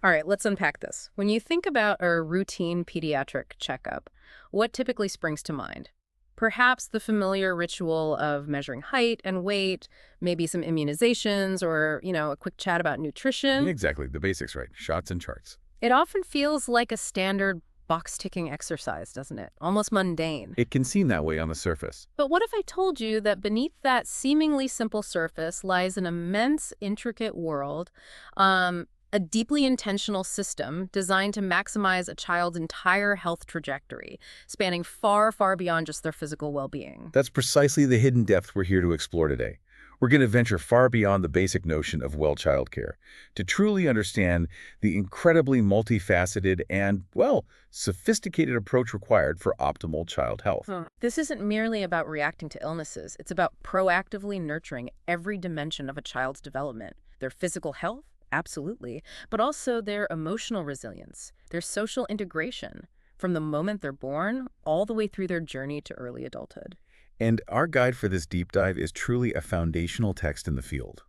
All right, let's unpack this. When you think about a routine pediatric checkup, what typically springs to mind? Perhaps the familiar ritual of measuring height and weight, maybe some immunizations or, a quick chat about Yeah, nutrition. exactly. The basics, right? Shots and charts. It often feels like a standard box-ticking exercise, doesn't it? Almost mundane. It can seem that way on the surface. But what if I told you that beneath that seemingly simple surface lies an immense, intricate world, a deeply intentional system designed to maximize a child's entire health trajectory, spanning far, far beyond just their physical well-being? That's precisely the hidden depth we're here to explore today. We're going to venture far beyond the basic notion of well childcare to truly understand the incredibly multifaceted and, well, sophisticated approach required for optimal child health. This isn't merely about reacting to illnesses. It's about proactively nurturing every dimension of a child's development. Their physical health, absolutely, but also their emotional resilience, their social integration, from the moment they're born all the way through their journey to early adulthood. And our guide for this deep dive is truly a foundational text in the field.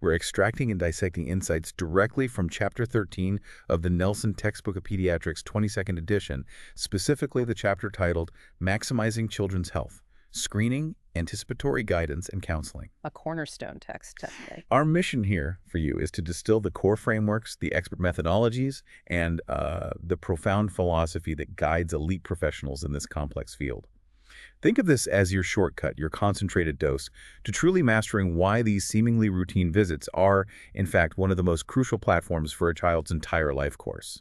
We're extracting and dissecting insights directly from Chapter 13 of the Nelson Textbook of Pediatrics 22nd edition, specifically the chapter titled Maximizing Children's Health, Screening, Anticipatory Guidance, and Counseling. A cornerstone text, definitely. Our mission here for you is to distill the core frameworks, the expert methodologies, and the profound philosophy that guides elite professionals in this complex field. Think of this as your shortcut, your concentrated dose, to truly mastering why these seemingly routine visits are, in fact, one of the most crucial platforms for a child's entire life course.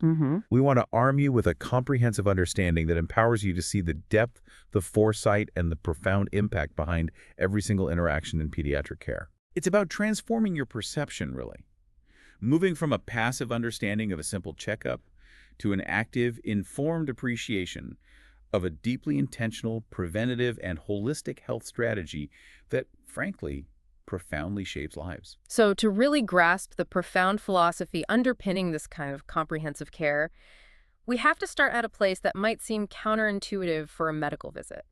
We want to arm you with a comprehensive understanding that empowers you to see the depth, the foresight, and the profound impact behind every single interaction in pediatric care. It's about transforming your perception, really. Moving from a passive understanding of a simple checkup to an active, informed appreciation of a deeply intentional, preventative, and holistic health strategy that, frankly, profoundly shapes lives. So, to really grasp the profound philosophy underpinning this kind of comprehensive care, we have to start at a place that might seem counterintuitive for a medical visit,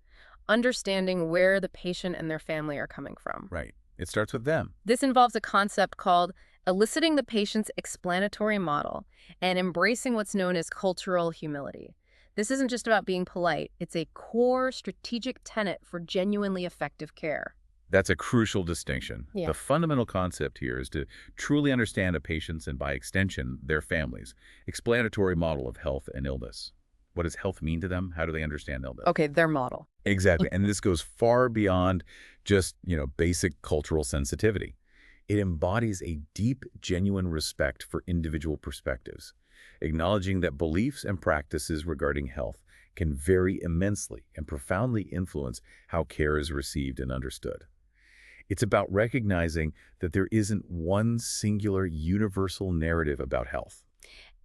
understanding where the patient and their family are coming from. Right. It starts with them. This involves a concept called eliciting the patient's explanatory model and embracing what's known as cultural humility. This isn't just about being polite. It's a core strategic tenet for genuinely effective care. That's a crucial distinction. Yeah. The fundamental concept here is to truly understand a patient's and, by extension, their family's explanatory model of health and illness. What does health mean to them? How do they understand illness? Okay, their model. Exactly. And this goes far beyond just, basic cultural sensitivity. It embodies a deep, genuine respect for individual perspectives, acknowledging that beliefs and practices regarding health can vary immensely and profoundly influence how care is received and understood. It's about recognizing that there isn't one singular universal narrative about health.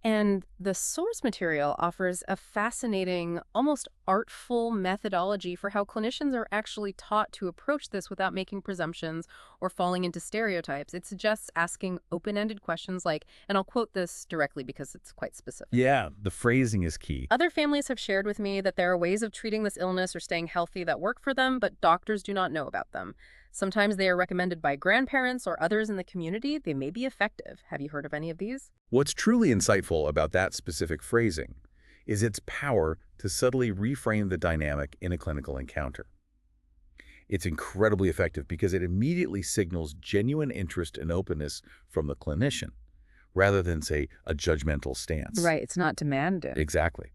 And the source material offers a fascinating, almost artful methodology for how clinicians are actually taught to approach this without making presumptions or falling into stereotypes. It suggests asking open-ended questions like, and I'll quote this directly because it's quite specific. Yeah, the phrasing is key. Other families have shared with me that there are ways of treating this illness or staying healthy that work for them, but doctors do not know about them. Sometimes they are recommended by grandparents or others in the community. They may be effective. Have you heard of any of these? What's truly insightful about that specific phrasing is its power to subtly reframe the dynamic in a clinical encounter. It's incredibly effective because it immediately signals genuine interest and openness from the clinician, rather than, say, a judgmental stance. Right, it's not demanded. Exactly.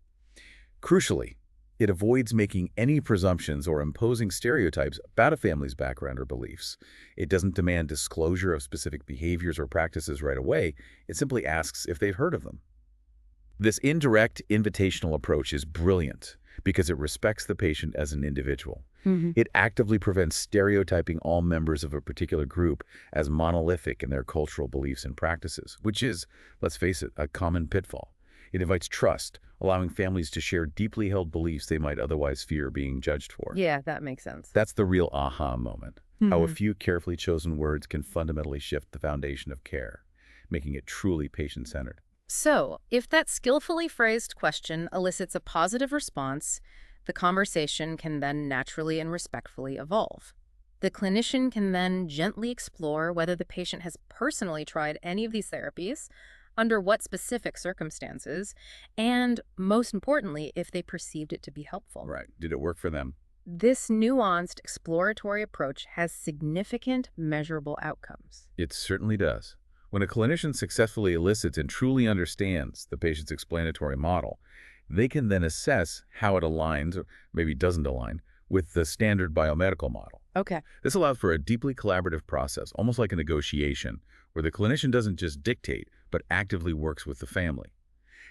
Crucially, it avoids making any presumptions or imposing stereotypes about a family's background or beliefs. It doesn't demand disclosure of specific behaviors or practices right away. It simply asks if they've heard of them. This indirect, invitational approach is brilliant because it respects the patient as an individual. It actively prevents stereotyping all members of a particular group as monolithic in their cultural beliefs and practices, which is, let's face it, a common pitfall. It invites trust, allowing families to share deeply held beliefs they might otherwise fear being judged for. Yeah, that makes sense. That's the real aha moment. How a few carefully chosen words can fundamentally shift the foundation of care, making it truly patient-centered. So, if that skillfully phrased question elicits a positive response, the conversation can then naturally and respectfully evolve. The clinician can then gently explore whether the patient has personally tried any of these therapies, under what specific circumstances, and most importantly, if they perceived it to be helpful. Right. Did it work for them? This nuanced exploratory approach has significant measurable outcomes. It certainly does. When a clinician successfully elicits and truly understands the patient's explanatory model, they can then assess how it aligns, or maybe doesn't align, with the standard biomedical model. Okay. This allows for a deeply collaborative process, almost like a negotiation, where the clinician doesn't just dictate, but actively works with the family.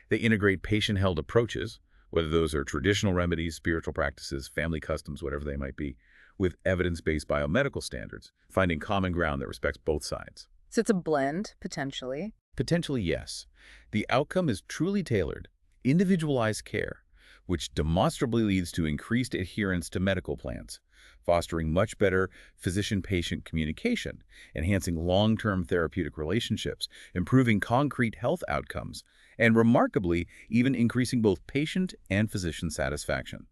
They integrate patient-held approaches, whether those are traditional remedies, spiritual practices, family customs, whatever they might be, with evidence-based biomedical standards, finding common ground that respects both sides. So it's a blend, potentially. Potentially, yes. The outcome is truly tailored, individualized care, which demonstrably leads to increased adherence to medical plans, fostering much better physician-patient communication, enhancing long-term therapeutic relationships, improving concrete health outcomes, and remarkably, even increasing both patient and physician satisfaction.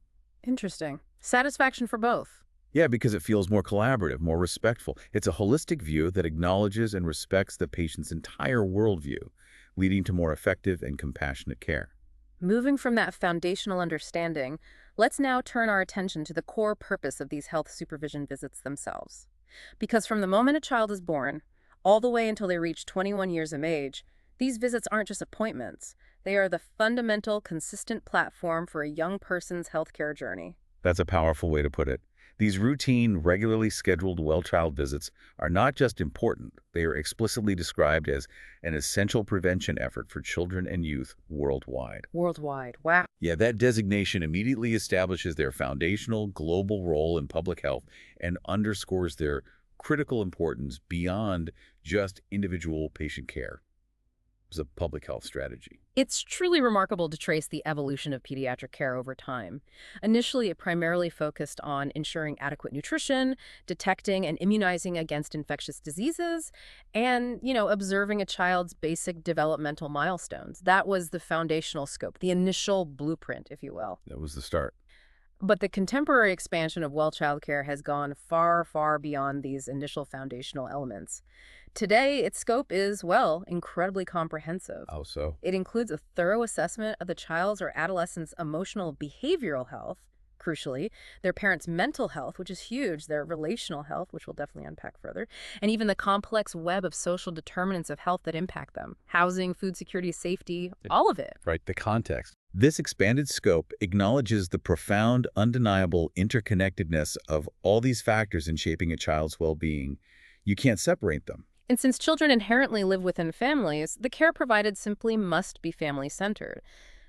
Interesting. Satisfaction for both. Yeah, because it feels more collaborative, more respectful. It's a holistic view that acknowledges and respects the patient's entire worldview, leading to more effective and compassionate care. Moving from that foundational understanding, let's now turn our attention to the core purpose of these health supervision visits themselves. Because from the moment a child is born, all the way until they reach 21 years of age, these visits aren't just appointments. They are the fundamental, consistent platform for a young person's healthcare journey. That's a powerful way to put it. These routine, regularly scheduled well-child visits are not just important, they are explicitly described as an essential prevention effort for children and youth worldwide. Worldwide. Wow. Yeah, that designation immediately establishes their foundational global role in public health and underscores their critical importance beyond just individual patient care. It's a public health strategy. It's truly remarkable to trace the evolution of pediatric care over time. Initially, it primarily focused on ensuring adequate nutrition, detecting and immunizing against infectious diseases, and, observing a child's basic developmental milestones. That was the foundational scope, the initial blueprint, if you will. That was the start. But the contemporary expansion of well child care has gone far, far beyond these initial foundational elements. Today, its scope is, incredibly comprehensive. How so? It includes a thorough assessment of the child's or adolescent's emotional behavioral health, crucially, their parents' mental health, which is huge, their relational health, which we'll definitely unpack further, and even the complex web of social determinants of health that impact them. Housing, food security, safety, all of it. Right, the context. This expanded scope acknowledges the profound, undeniable interconnectedness of all these factors in shaping a child's well-being. You can't separate them. And since children inherently live within families, the care provided simply must be family-centered.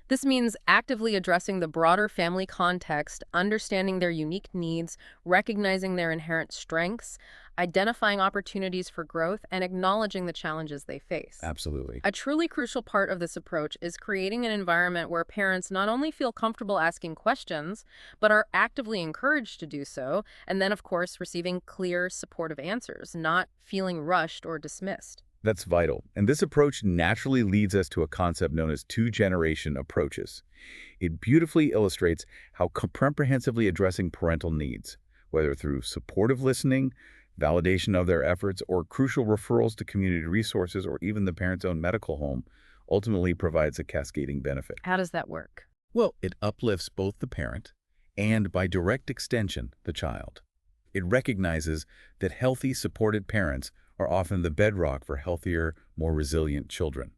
This means actively addressing the broader family context, understanding their unique needs, recognizing their inherent strengths, identifying opportunities for growth, and acknowledging the challenges they face. Absolutely. A truly crucial part of this approach is creating an environment where parents not only feel comfortable asking questions, but are actively encouraged to do so, and then, of course, receiving clear, supportive answers, not feeling rushed or dismissed. That's vital. And this approach naturally leads us to a concept known as two-generation approaches. It beautifully illustrates how comprehensively addressing parental needs, whether through supportive listening, validation of their efforts, or crucial referrals to community resources or even the parent's own medical home, ultimately provides a cascading benefit. How does that work? Well, it uplifts both the parent and, by direct extension, the child. It recognizes that healthy, supported parents are often the bedrock for healthier, more resilient children.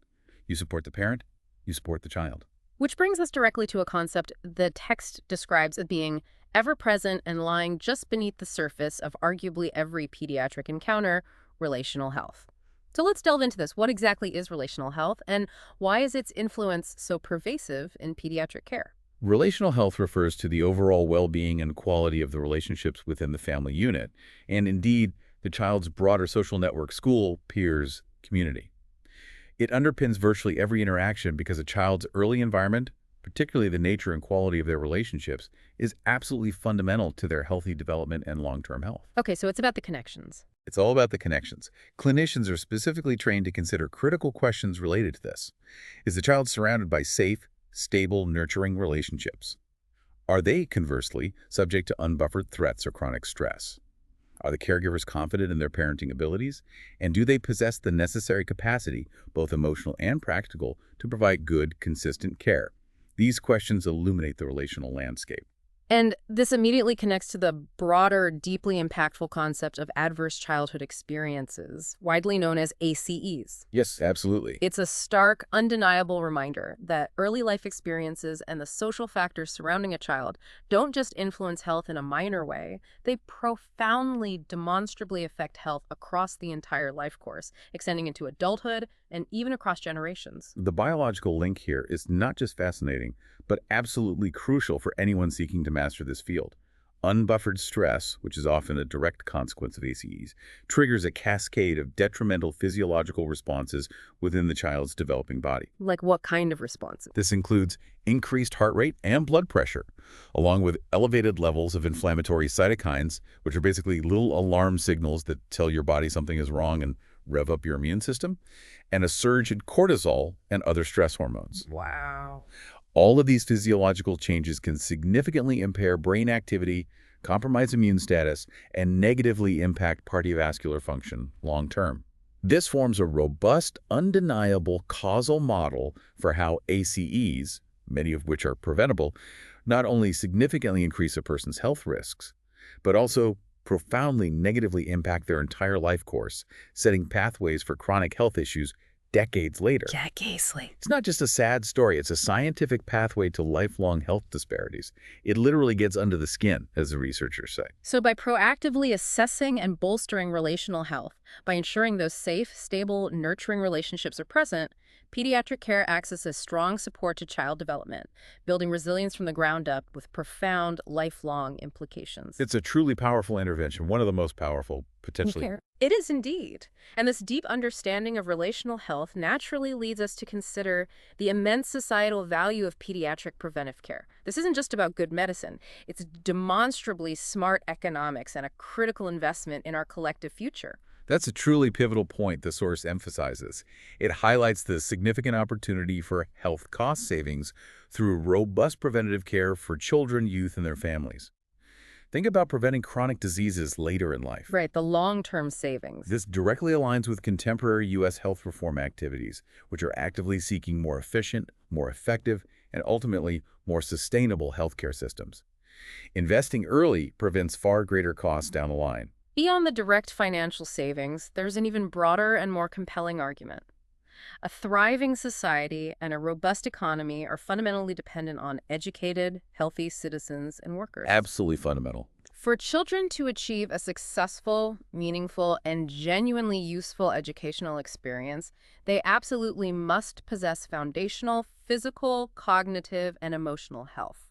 You support the parent, you support the child. Which brings us directly to a concept the text describes as being ever-present and lying just beneath the surface of arguably every pediatric encounter, relational health. So let's delve into this. What exactly is relational health, and why is its influence so pervasive in pediatric care? Relational health refers to the overall well-being and quality of the relationships within the family unit, and indeed, the child's broader social network, school, peers, community. It underpins virtually every interaction because a child's early environment, particularly the nature and quality of their relationships, is absolutely fundamental to their healthy development and long-term health. Okay, so it's about the connections. It's all about the connections. Clinicians are specifically trained to consider critical questions related to this. Is the child surrounded by safe, stable, nurturing relationships? Are they, conversely, subject to unbuffered threats or chronic stress? Are the caregivers confident in their parenting abilities? And do they possess the necessary capacity, both emotional and practical, to provide good, consistent care? These questions illuminate the relational landscape. And this immediately connects to the broader, deeply impactful concept of adverse childhood experiences, widely known as ACEs. Yes, absolutely. It's a stark, undeniable reminder that early life experiences and the social factors surrounding a child don't just influence health in a minor way, they profoundly, demonstrably affect health across the entire life course, extending into adulthood and even across generations. The biological link here is not just fascinating, but absolutely crucial for anyone seeking to master this field. Unbuffered stress, which is often a direct consequence of ACEs, triggers a cascade of detrimental physiological responses within the child's developing body. Like what kind of responses? This includes increased heart rate and blood pressure, along with elevated levels of inflammatory cytokines, which are basically little alarm signals that tell your body something is wrong and rev up your immune system, and a surge in cortisol and other stress hormones. Wow. All of these physiological changes can significantly impair brain activity, compromise immune status, and negatively impact cardiovascular function long term. This forms a robust, undeniable causal model for how ACEs, many of which are preventable, not only significantly increase a person's health risks, but also profoundly negatively impact their entire life course, setting pathways for chronic health issues decades later. Decades later. It's not just a sad story, it's a scientific pathway to lifelong health disparities. It literally gets under the skin, as the researchers say. So by proactively assessing and bolstering relational health, by ensuring those safe, stable, nurturing relationships are present, pediatric care acts as a strong support to child development, building resilience from the ground up with profound, lifelong implications. It's a truly powerful intervention, one of the most powerful, potentially. Okay. It is indeed. And this deep understanding of relational health naturally leads us to consider the immense societal value of pediatric preventive care. This isn't just about good medicine. It's demonstrably smart economics and a critical investment in our collective future. That's a truly pivotal point the source emphasizes. It highlights the significant opportunity for health cost savings through robust preventative care for children, youth, and their families. Think about preventing chronic diseases later in life. Right, the long-term savings. This directly aligns with contemporary U.S. health reform activities, which are actively seeking more efficient, more effective, and ultimately more sustainable healthcare systems. Investing early prevents far greater costs down the line. Beyond the direct financial savings, there's an even broader and more compelling argument. A thriving society and a robust economy are fundamentally dependent on educated, healthy citizens and workers. Absolutely fundamental. For children to achieve a successful, meaningful, and genuinely useful educational experience, they absolutely must possess foundational physical, cognitive, and emotional health.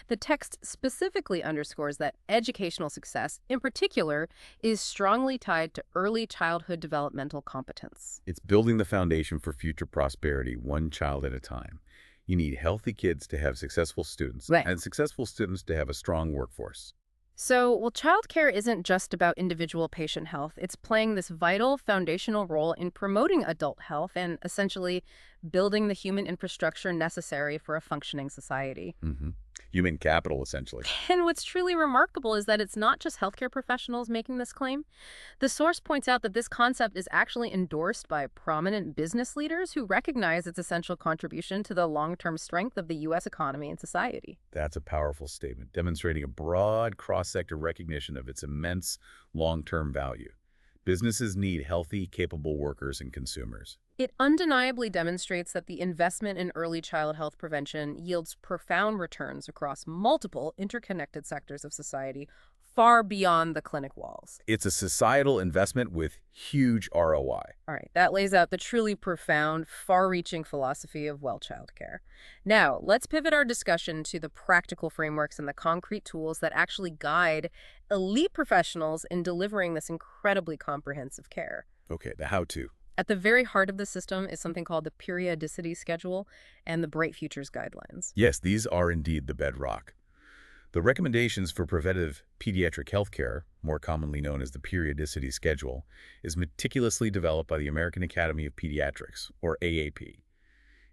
The text specifically underscores that educational success, in particular, is strongly tied to early childhood developmental competence. It's building the foundation for future prosperity, one child at a time. You need healthy kids to have successful students, Right. and successful students to have a strong workforce. So, well, childcare isn't just about individual patient health. It's playing this vital foundational role in promoting adult health and essentially building the human infrastructure necessary for a functioning society. Human capital, essentially. And what's truly remarkable is that it's not just healthcare professionals making this claim. The source points out that this concept is actually endorsed by prominent business leaders who recognize its essential contribution to the long-term strength of the U.S. economy and society. That's a powerful statement, demonstrating a broad cross-sector recognition of its immense long-term value. Businesses need healthy, capable workers and consumers. It undeniably demonstrates that the investment in early child health prevention yields profound returns across multiple interconnected sectors of society, far beyond the clinic walls. It's a societal investment with huge ROI. All right, that lays out the truly profound, far-reaching philosophy of well child care. Now, let's pivot our discussion to the practical frameworks and the concrete tools that actually guide elite professionals in delivering this incredibly comprehensive care. Okay, the how-to. At the very heart of the system is something called the Periodicity Schedule and the Bright Futures Guidelines. Yes, these are indeed the bedrock. The recommendations for preventive pediatric healthcare, more commonly known as the Periodicity Schedule, is meticulously developed by the American Academy of Pediatrics, or AAP.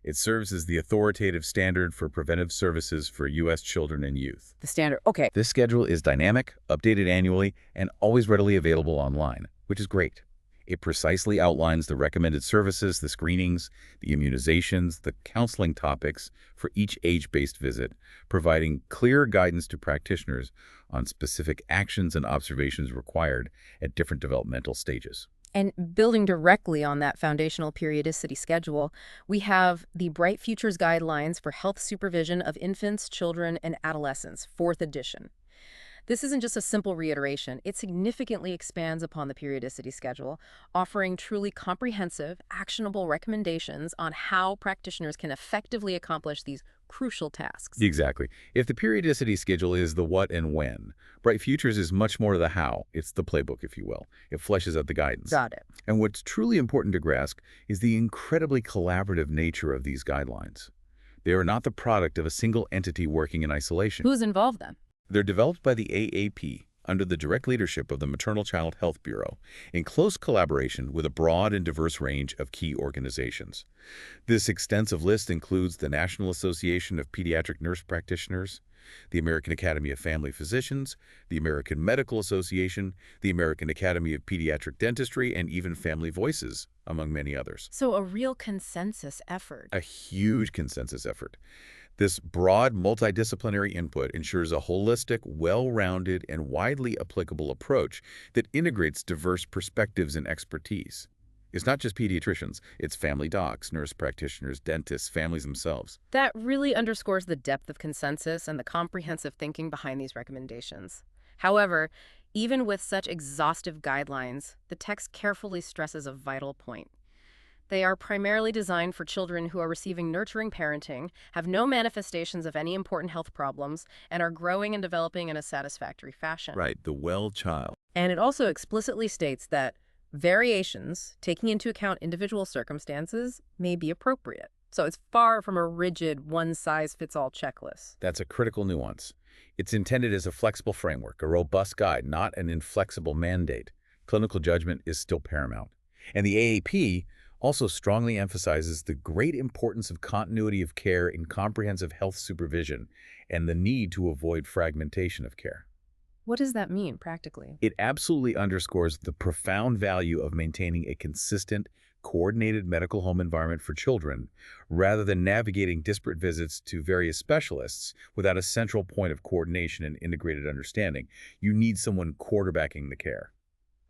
It serves as the authoritative standard for preventive services for U.S. children and youth. The standard. Okay. This schedule is dynamic, updated annually, and always readily available online, which is great. It precisely outlines the recommended services, the screenings, the immunizations, the counseling topics for each age-based visit, providing clear guidance to practitioners on specific actions and observations required at different developmental stages. And building directly on that foundational periodicity schedule, we have the Bright Futures Guidelines for Health Supervision of Infants, Children, and Adolescents, 4th edition. This isn't just a simple reiteration. It significantly expands upon the periodicity schedule, offering truly comprehensive, actionable recommendations on how practitioners can effectively accomplish these crucial tasks. Exactly. If the periodicity schedule is the what and when, Bright Futures is much more the how. It's the playbook, if you will. It fleshes out the guidance. Got it. And what's truly important to grasp is the incredibly collaborative nature of these guidelines. They are not the product of a single entity working in isolation. Who's involved then? They're developed by the AAP under the direct leadership of the Maternal Child Health Bureau in close collaboration with a broad and diverse range of key organizations. This extensive list includes the National Association of Pediatric Nurse Practitioners, the American Academy of Family Physicians, the American Medical Association, the American Academy of Pediatric Dentistry, and even Family Voices, among many others. So a real consensus effort. A huge consensus effort. This broad, multidisciplinary input ensures a holistic, well-rounded, and widely applicable approach that integrates diverse perspectives and expertise. It's not just pediatricians, it's family docs, nurse practitioners, dentists, families themselves. That really underscores the depth of consensus and the comprehensive thinking behind these recommendations. However, even with such exhaustive guidelines, the text carefully stresses a vital point. They are primarily designed for children who are receiving nurturing parenting, have no manifestations of any important health problems, and are growing and developing in a satisfactory fashion. Right, the well child. And it also explicitly states that variations, taking into account individual circumstances, may be appropriate. So it's far from a rigid, one-size-fits-all checklist. That's a critical nuance. It's intended as a flexible framework, a robust guide, not an inflexible mandate. Clinical judgment is still paramount. And the AAP also strongly emphasizes the great importance of continuity of care in comprehensive health supervision and the need to avoid fragmentation of care. What does that mean practically? It absolutely underscores the profound value of maintaining a consistent, coordinated medical home environment for children, rather than navigating disparate visits to various specialists without a central point of coordination and integrated understanding. You need someone quarterbacking the care.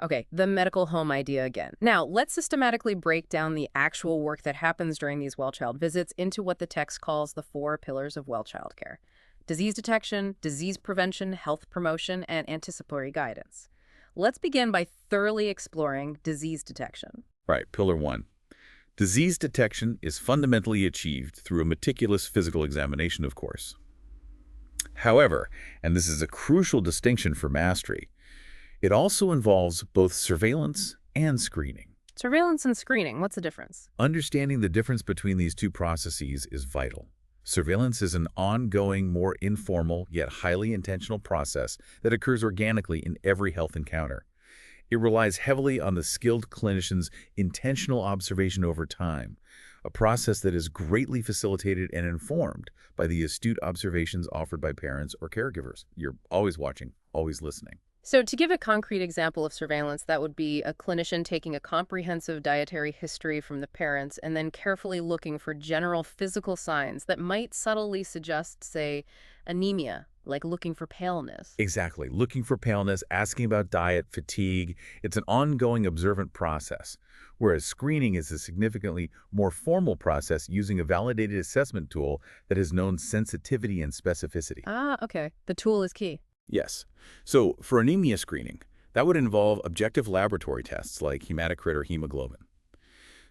Okay, the medical home idea again. Now, let's systematically break down the actual work that happens during these well-child visits into what the text calls the 4 pillars of well-child care: disease detection, disease prevention, health promotion, and anticipatory guidance. Let's begin by thoroughly exploring disease detection. Right, Pillar 1. Disease detection is fundamentally achieved through a meticulous physical examination, of course. However, and this is a crucial distinction for mastery, it also involves both surveillance and screening. Surveillance and screening, what's the difference? Understanding the difference between these two processes is vital. Surveillance is an ongoing, more informal, yet highly intentional process that occurs organically in every health encounter. It relies heavily on the skilled clinician's intentional observation over time, a process that is greatly facilitated and informed by the astute observations offered by parents or caregivers. You're always watching, always listening. So to give a concrete example of surveillance, that would be a clinician taking a comprehensive dietary history from the parents and then carefully looking for general physical signs that might subtly suggest, say, anemia, like looking for paleness. Exactly. Looking for paleness, asking about diet, fatigue. It's an ongoing observant process, whereas screening is a significantly more formal process using a validated assessment tool that has known sensitivity and specificity. Ah, okay. The tool is key. Yes. So for anemia screening, that would involve objective laboratory tests like hematocrit or hemoglobin.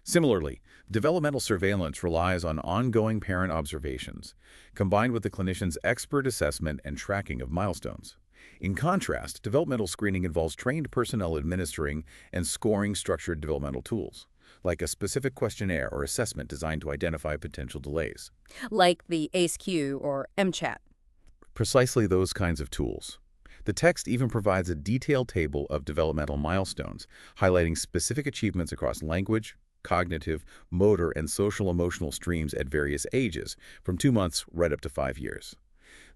Similarly, developmental surveillance relies on ongoing parent observations, combined with the clinician's expert assessment and tracking of milestones. In contrast, developmental screening involves trained personnel administering and scoring structured developmental tools, like a specific questionnaire or assessment designed to identify potential delays. Like the ACE-Q or MCHAT. Precisely those kinds of tools. The text even provides a detailed table of developmental milestones, highlighting specific achievements across language, cognitive, motor, and social-emotional streams at various ages, from 2 months right up to 5 years.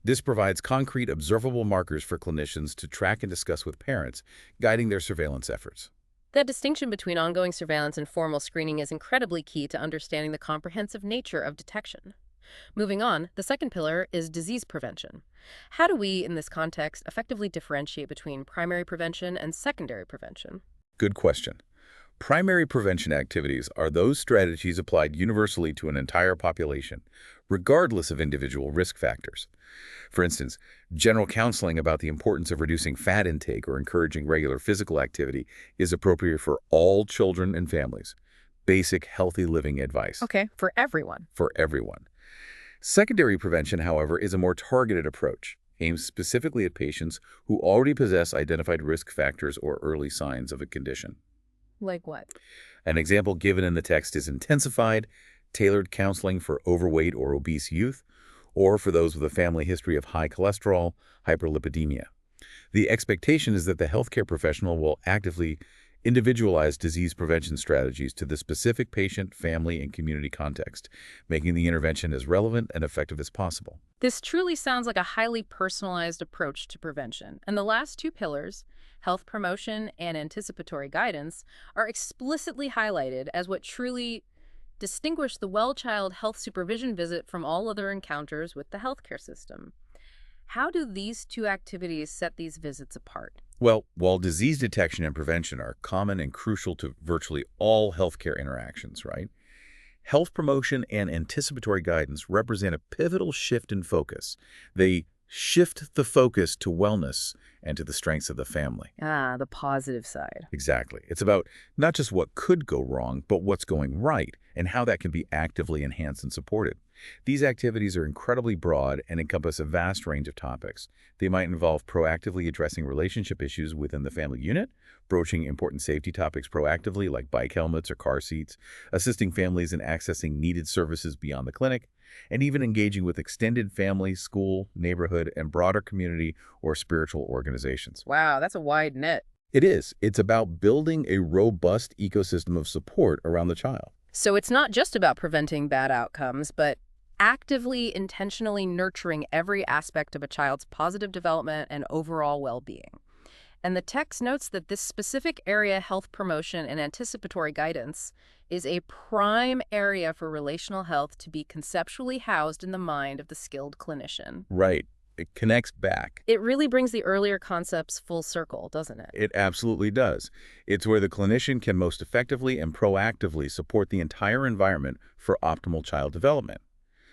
This provides concrete, observable markers for clinicians to track and discuss with parents, guiding their surveillance efforts. That distinction between ongoing surveillance and formal screening is incredibly key to understanding the comprehensive nature of detection. Moving on, the second pillar is disease prevention. How do we, in this context, effectively differentiate between primary prevention and secondary prevention? Good question. Primary prevention activities are those strategies applied universally to an entire population, regardless of individual risk factors. For instance, general counseling about the importance of reducing fat intake or encouraging regular physical activity is appropriate for all children and families. Basic healthy living advice. Okay, for everyone. For everyone. Secondary prevention, however, is a more targeted approach, aimed specifically at patients who already possess identified risk factors or early signs of a condition. Like what? An example given in the text is intensified, tailored counseling for overweight or obese youth, or for those with a family history of high cholesterol, hyperlipidemia. The expectation is that the healthcare professional will actively individualize disease prevention strategies to the specific patient, family, and community context, making the intervention as relevant and effective as possible. This truly sounds like a highly personalized approach to prevention. And the last two pillars, health promotion and anticipatory guidance, are explicitly highlighted as what truly distinguish the well-child health supervision visit from all other encounters with the healthcare system. How do these two activities set these visits apart? Well, while disease detection and prevention are common and crucial to virtually all healthcare interactions, right? Health promotion and anticipatory guidance represent a pivotal shift in focus. They shift the focus to wellness and to the strengths of the family. Ah, the positive side. Exactly. It's about not just what could go wrong, but what's going right and how that can be actively enhanced and supported. These activities are incredibly broad and encompass a vast range of topics. They might involve proactively addressing relationship issues within the family unit, broaching important safety topics proactively like bike helmets or car seats, assisting families in accessing needed services beyond the clinic, and even engaging with extended family, school, neighborhood, and broader community or spiritual organizations. Wow, that's a wide net. It is. It's about building a robust ecosystem of support around the child. So it's not just about preventing bad outcomes, but actively, intentionally nurturing every aspect of a child's positive development and overall well-being. And the text notes that this specific area, health promotion and anticipatory guidance, is a prime area for relational health to be conceptually housed in the mind of the skilled clinician. Right. It connects back. It really brings the earlier concepts full circle, doesn't it? It absolutely does. It's where the clinician can most effectively and proactively support the entire environment for optimal child development.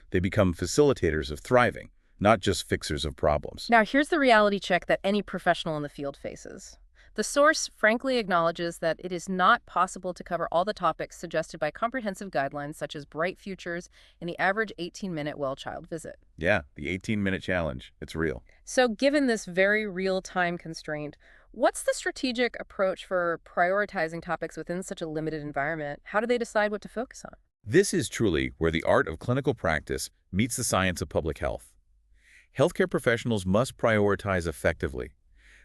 They become facilitators of thriving, not just fixers of problems. Now, here's the reality check that any professional in the field faces. The source frankly acknowledges that it is not possible to cover all the topics suggested by comprehensive guidelines such as Bright Futures in the average 18-minute well-child visit. Yeah, the 18-minute challenge. It's real. So given this very real time constraint, what's the strategic approach for prioritizing topics within such a limited environment? How do they decide what to focus on? This is truly where the art of clinical practice meets the science of public health. Healthcare professionals must prioritize effectively.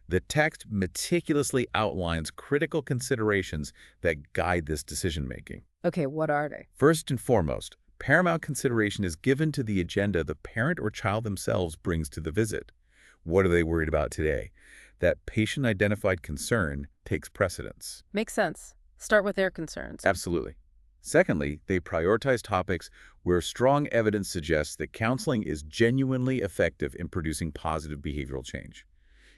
The text meticulously outlines critical considerations that guide this decision-making. Okay, what are they? First and foremost, paramount consideration is given to the agenda the parent or child themselves brings to the visit. What are they worried about today? That patient-identified concern takes precedence. Makes sense. Start with their concerns. Absolutely. Secondly, they prioritize topics where strong evidence suggests that counseling is genuinely effective in producing positive behavioral change.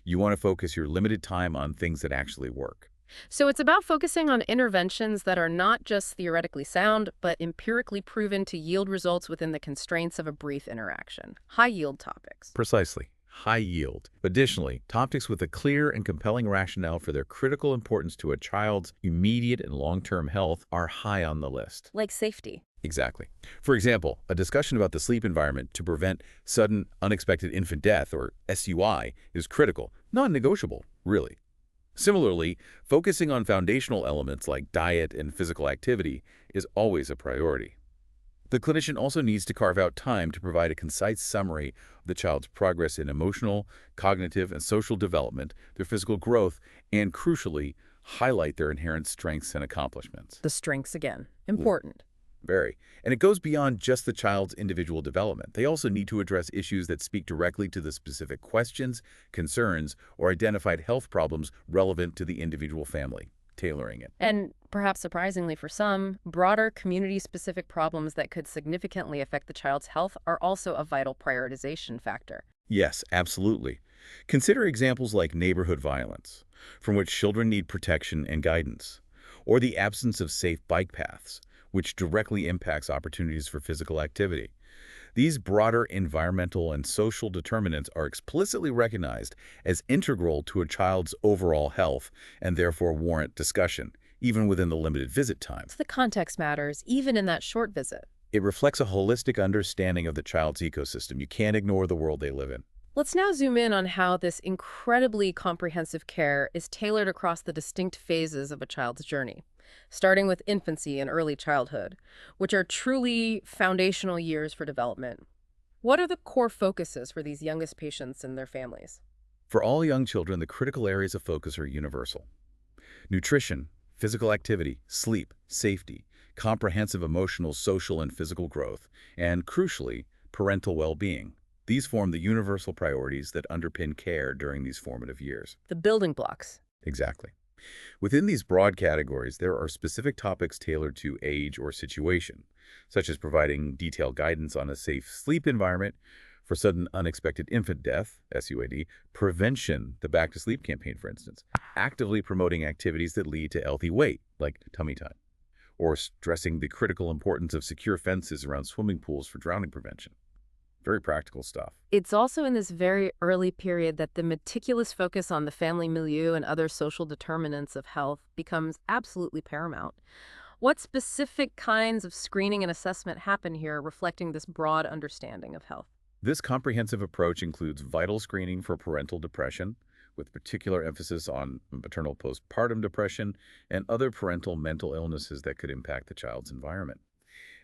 You want to focus your limited time on things that actually work. So it's about focusing on interventions that are not just theoretically sound, but empirically proven to yield results within the constraints of a brief interaction. High-yield topics. Precisely. High yield. Additionally, topics with a clear and compelling rationale for their critical importance to a child's immediate and long-term health are high on the list. Like safety. Exactly. For example, a discussion about the sleep environment to prevent sudden unexpected infant death, or SUI, is critical, non-negotiable, really. Similarly, focusing on foundational elements like diet and physical activity is always a priority. The clinician also needs to carve out time to provide a concise summary of the child's progress in emotional, cognitive, and social development, their physical growth, and, crucially, highlight their inherent strengths and accomplishments. The strengths again. Important. Very. And it goes beyond just the child's individual development. They also need to address issues that speak directly to the specific questions, concerns, or identified health problems relevant to the individual family, tailoring it. And perhaps surprisingly for some, broader community-specific problems that could significantly affect the child's health are also a vital prioritization factor. Yes, absolutely. Consider examples like neighborhood violence, from which children need protection and guidance, or the absence of safe bike paths, which directly impacts opportunities for physical activity. These broader environmental and social determinants are explicitly recognized as integral to a child's overall health and therefore warrant discussion, even within the limited visit time. So the context matters, even in that short visit. It reflects a holistic understanding of the child's ecosystem. You can't ignore the world they live in. Let's now zoom in on how this incredibly comprehensive care is tailored across the distinct phases of a child's journey, starting with infancy and early childhood, which are truly foundational years for development. What are the core focuses for these youngest patients and their families? For all young children, the critical areas of focus are universal. Nutrition, physical activity, sleep, safety, comprehensive emotional, social, and physical growth, and, crucially, parental well-being. These form the universal priorities that underpin care during these formative years. The building blocks. Exactly. Within these broad categories, there are specific topics tailored to age or situation, such as providing detailed guidance on a safe sleep environment for sudden unexpected infant death, SUAD, prevention, the Back to Sleep campaign, for instance, actively promoting activities that lead to healthy weight, like tummy time, or stressing the critical importance of secure fences around swimming pools for drowning prevention. Very practical stuff. It's also in this very early period that the meticulous focus on the family milieu and other social determinants of health becomes absolutely paramount. What specific kinds of screening and assessment happen here reflecting this broad understanding of health? This comprehensive approach includes vital screening for parental depression, with particular emphasis on maternal postpartum depression and other parental mental illnesses that could impact the child's environment.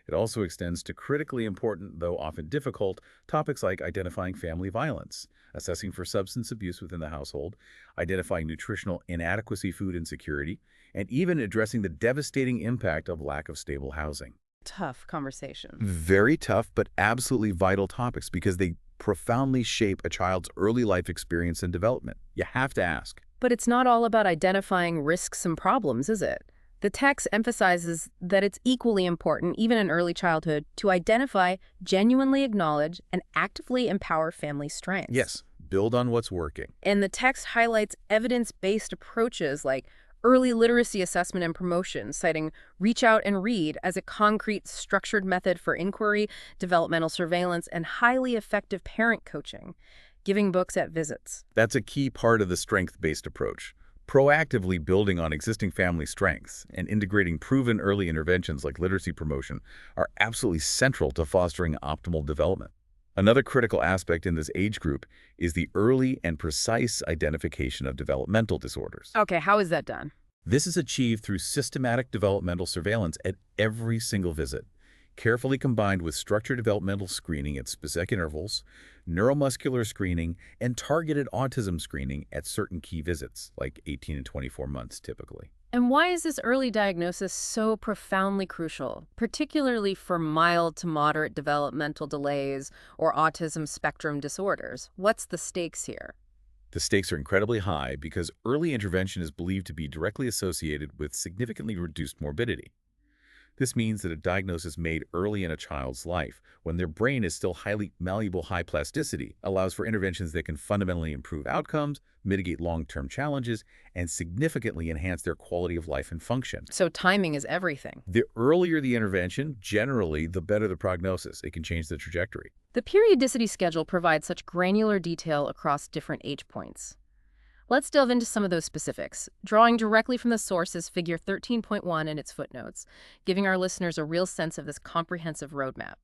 It also extends to critically important, though often difficult, topics like identifying family violence, assessing for substance abuse within the household, identifying nutritional inadequacy, food insecurity, and even addressing the devastating impact of lack of stable housing. Tough conversation. Very tough, but absolutely vital topics because they profoundly shape a child's early life experience and development. You have to ask. But it's not all about identifying risks and problems, is it? The text emphasizes that it's equally important, even in early childhood, to identify, genuinely acknowledge, and actively empower family strengths. Yes, build on what's working. And the text highlights evidence-based approaches like early literacy assessment and promotion, citing Reach Out and Read as a concrete, structured method for inquiry, developmental surveillance, and highly effective parent coaching, giving books at visits. That's a key part of the strength-based approach. Proactively building on existing family strengths and integrating proven early interventions like literacy promotion are absolutely central to fostering optimal development. Another critical aspect in this age group is the early and precise identification of developmental disorders. Okay, how is that done? This is achieved through systematic developmental surveillance at every single visit, carefully combined with structured developmental screening at specific intervals, neuromuscular screening, and targeted autism screening at certain key visits, like 18 and 24 months typically. And why is this early diagnosis so profoundly crucial, particularly for mild to moderate developmental delays or autism spectrum disorders? What's the stakes here? The stakes are incredibly high because early intervention is believed to be directly associated with significantly reduced morbidity. This means that a diagnosis made early in a child's life, when their brain is still highly malleable, high plasticity, allows for interventions that can fundamentally improve outcomes, mitigate long-term challenges, and significantly enhance their quality of life and function. So timing is everything. The earlier the intervention, generally, the better the prognosis. It can change the trajectory. The periodicity schedule provides such granular detail across different age points. Let's delve into some of those specifics, drawing directly from the source is Figure 13.1 and its footnotes, giving our listeners a real sense of this comprehensive roadmap.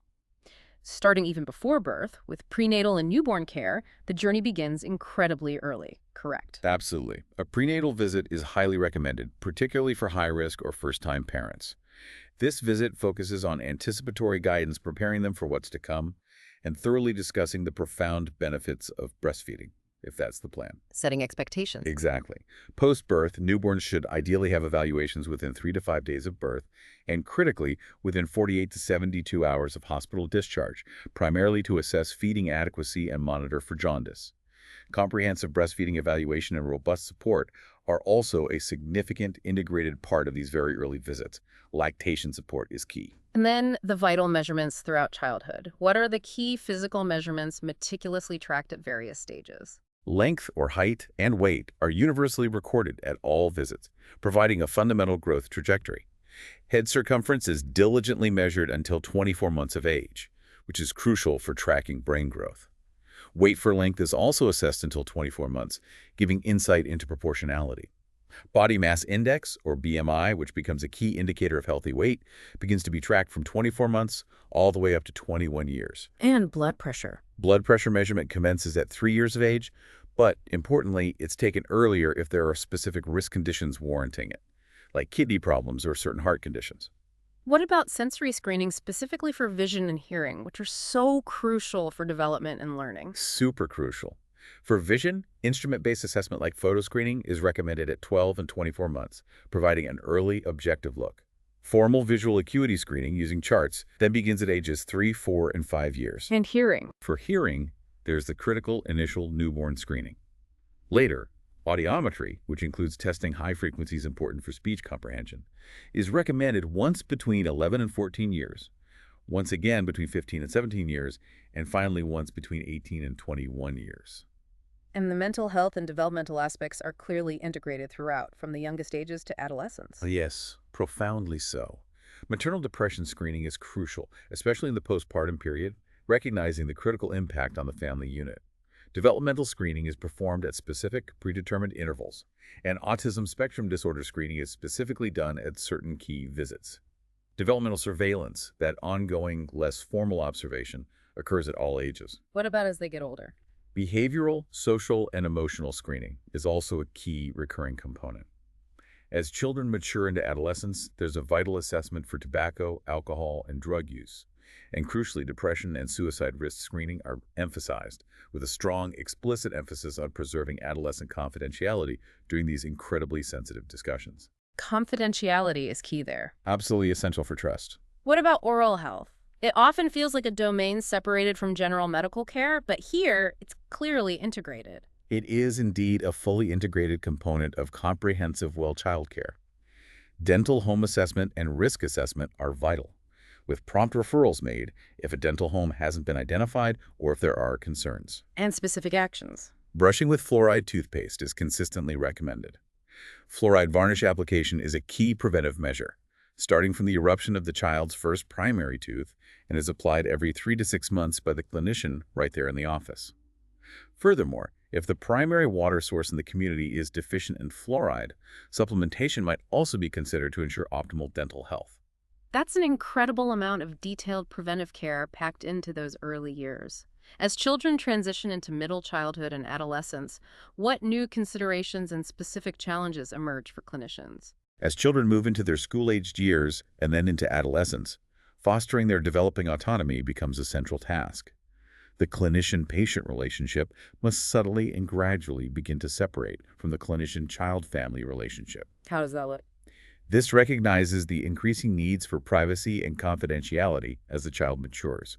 Starting even before birth, with prenatal and newborn care, the journey begins incredibly early, correct? Absolutely. A prenatal visit is highly recommended, particularly for high-risk or first-time parents. This visit focuses on anticipatory guidance, preparing them for what's to come, and thoroughly discussing the profound benefits of breastfeeding. if that's the plan. Setting expectations. Exactly. Post-birth, newborns should ideally have evaluations within 3 to 5 days of birth, and critically, within 48 to 72 hours of hospital discharge, primarily to assess feeding adequacy and monitor for jaundice. Comprehensive breastfeeding evaluation and robust support are also a significant integrated part of these very early visits. Lactation support is key. And then the vital measurements throughout childhood. What are the key physical measurements meticulously tracked at various stages? Length or height and weight are universally recorded at all visits, providing a fundamental growth trajectory. Head circumference is diligently measured until 24 months of age, which is crucial for tracking brain growth. Weight for length is also assessed until 24 months, giving insight into proportionality. Body mass index, or BMI, which becomes a key indicator of healthy weight, begins to be tracked from 24 months all the way up to 21 years. And blood pressure. Blood pressure measurement commences at 3 years of age, but importantly, it's taken earlier if there are specific risk conditions warranting it, like kidney problems or certain heart conditions. What about sensory screening specifically for vision and hearing, which are so crucial for development and learning? Super crucial. For vision, instrument-based assessment like photo screening is recommended at 12 and 24 months, providing an early, objective look. Formal visual acuity screening using charts then begins at ages 3, 4, and 5 years. And hearing. For hearing, there's the critical initial newborn screening. Later, audiometry, which includes testing high frequencies important for speech comprehension, is recommended once between 11 and 14 years, once again between 15 and 17 years, and finally once between 18 and 21 years. And the mental health and developmental aspects are clearly integrated throughout, from the youngest ages to adolescence. Yes, profoundly so. Maternal depression screening is crucial, especially in the postpartum period, recognizing the critical impact on the family unit. Developmental screening is performed at specific, predetermined intervals, and autism spectrum disorder screening is specifically done at certain key visits. Developmental surveillance, that ongoing, less formal observation, occurs at all ages. What about as they get older? Behavioral, social, and emotional screening is also a key recurring component. As children mature into adolescence, there's a vital assessment for tobacco, alcohol, and drug use. And crucially, depression and suicide risk screening are emphasized, with a strong, explicit emphasis on preserving adolescent confidentiality during these incredibly sensitive discussions. Confidentiality is key there. Absolutely essential for trust. What about oral health? It often feels like a domain separated from general medical care, but here it's clearly integrated. It is indeed a fully integrated component of comprehensive well childcare. Dental home assessment and risk assessment are vital, with prompt referrals made if a dental home hasn't been identified or if there are concerns. And specific actions. Brushing with fluoride toothpaste is consistently recommended. Fluoride varnish application is a key preventive measure, starting from the eruption of the child's first primary tooth, and is applied every 3 to 6 months by the clinician right there in the office. Furthermore, if the primary water source in the community is deficient in fluoride, supplementation might also be considered to ensure optimal dental health. That's an incredible amount of detailed preventive care packed into those early years. As children transition into middle childhood and adolescence, what new considerations and specific challenges emerge for clinicians? As children move into their school-aged years and then into adolescence, fostering their developing autonomy becomes a central task. The clinician-patient relationship must subtly and gradually begin to separate from the clinician-child-family relationship. How does that look? This recognizes the increasing needs for privacy and confidentiality as the child matures,